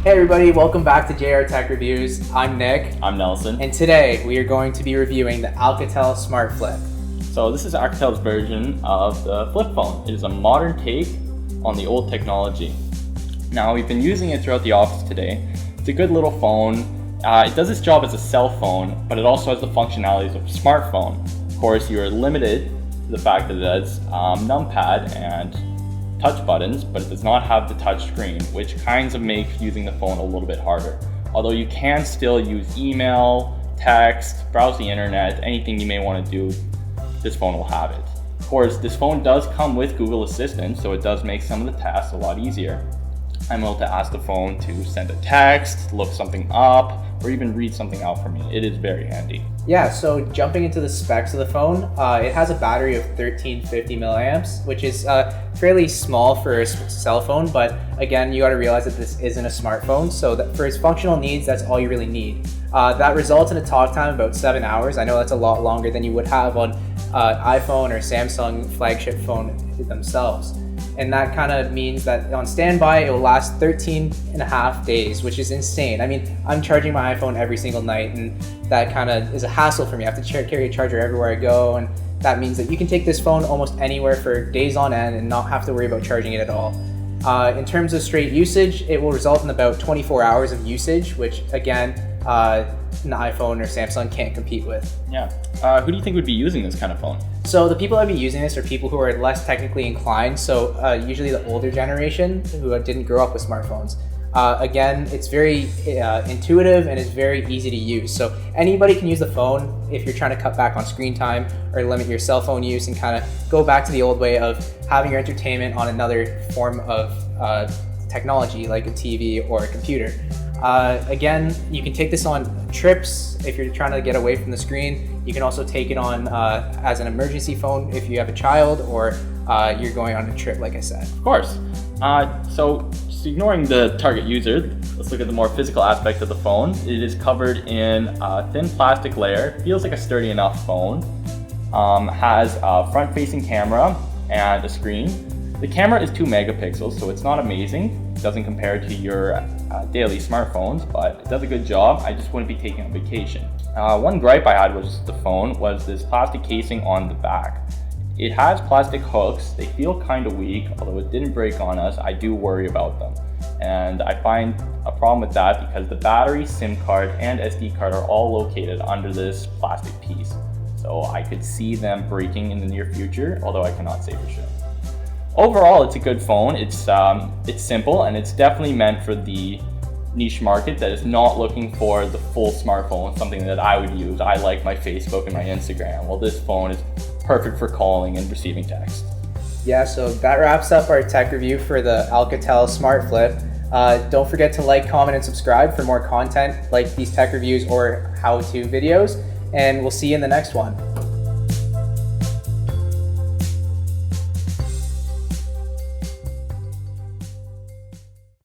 Hey everybody, welcome back to JR Tech Reviews. I'm Nick. I'm Nelson. And today we are going to be reviewing the Alcatel SMARTFLIP. So this is Alcatel's version of the flip phone. It is a modern take on the old technology. Now we've been using it throughout the office today. It's a good little phone. It does its job as a cell phone, but it also has the functionalities of a smartphone. Of course, you are limited to the fact that it has numpad and touch buttons, but it does not have the touch screen, which kinds of makes using the phone a little bit harder. Although you can still use email, text, browse the internet, anything you may want to do, this phone will have it. Of course, this phone does come with Google Assistant, so it does make some of the tasks a lot easier. I'm able to ask the phone to send a text, look something up, or even read something out for me. It is very handy. Yeah, so jumping into the specs of the phone, it has a battery of 1350 milliamps, which is fairly small for a cell phone, but again, you gotta realize that this isn't a smartphone, so that for its functional needs, that's all you really need. That results in a talk time of about 7 hours. I know that's a lot longer than you would have on iPhone or Samsung flagship phone themselves. And that kind of means that on standby, it will last 13 and a half days, which is insane. I mean, I'm charging my iPhone every single night, and that kind of is a hassle for me. I have to carry a charger everywhere I go, and that means that you can take this phone almost anywhere for days on end and not have to worry about charging it at all. In terms of straight usage, it will result in about 24 hours of usage, which again, an iPhone or Samsung can't compete with. Yeah. Who do you think would be using this kind of phone? So the people that would be using this are people who are less technically inclined, so usually the older generation who didn't grow up with smartphones. Again, it's very intuitive and it's very easy to use. So anybody can use the phone if you're trying to cut back on screen time or limit your cell phone use and kind of go back to the old way of having your entertainment on another form of technology like a TV or a computer. Again, you can take this on trips if you're trying to get away from the screen. You can also take it on as an emergency phone if you have a child or you're going on a trip, like I said. Of course. So just ignoring the target user, let's look at the more physical aspect of the phone. It is covered in a thin plastic layer, feels like a sturdy enough phone, has a front-facing camera and a screen. The camera is 2 megapixels, so it's not amazing. It doesn't compare to your daily smartphones, but it does a good job. I just wouldn't be taking on vacation. One gripe I had with the phone was this plastic casing on the back. It has plastic hooks. They feel kind of weak, although it didn't break on us. I do worry about them. And I find a problem with that because the battery, SIM card, and SD card are all located under this plastic piece. So I could see them breaking in the near future, although I cannot say for sure. Overall, it's a good phone. It's simple, and it's definitely meant for the niche market that is not looking for the full smartphone, something that I would use. I like my Facebook and my Instagram. Well, this phone is perfect for calling and receiving text. Yeah, so that wraps up our tech review for the Alcatel SMARTFLIP. Don't forget to like, comment, and subscribe for more content like these tech reviews or how-to videos, and we'll see you in the next one.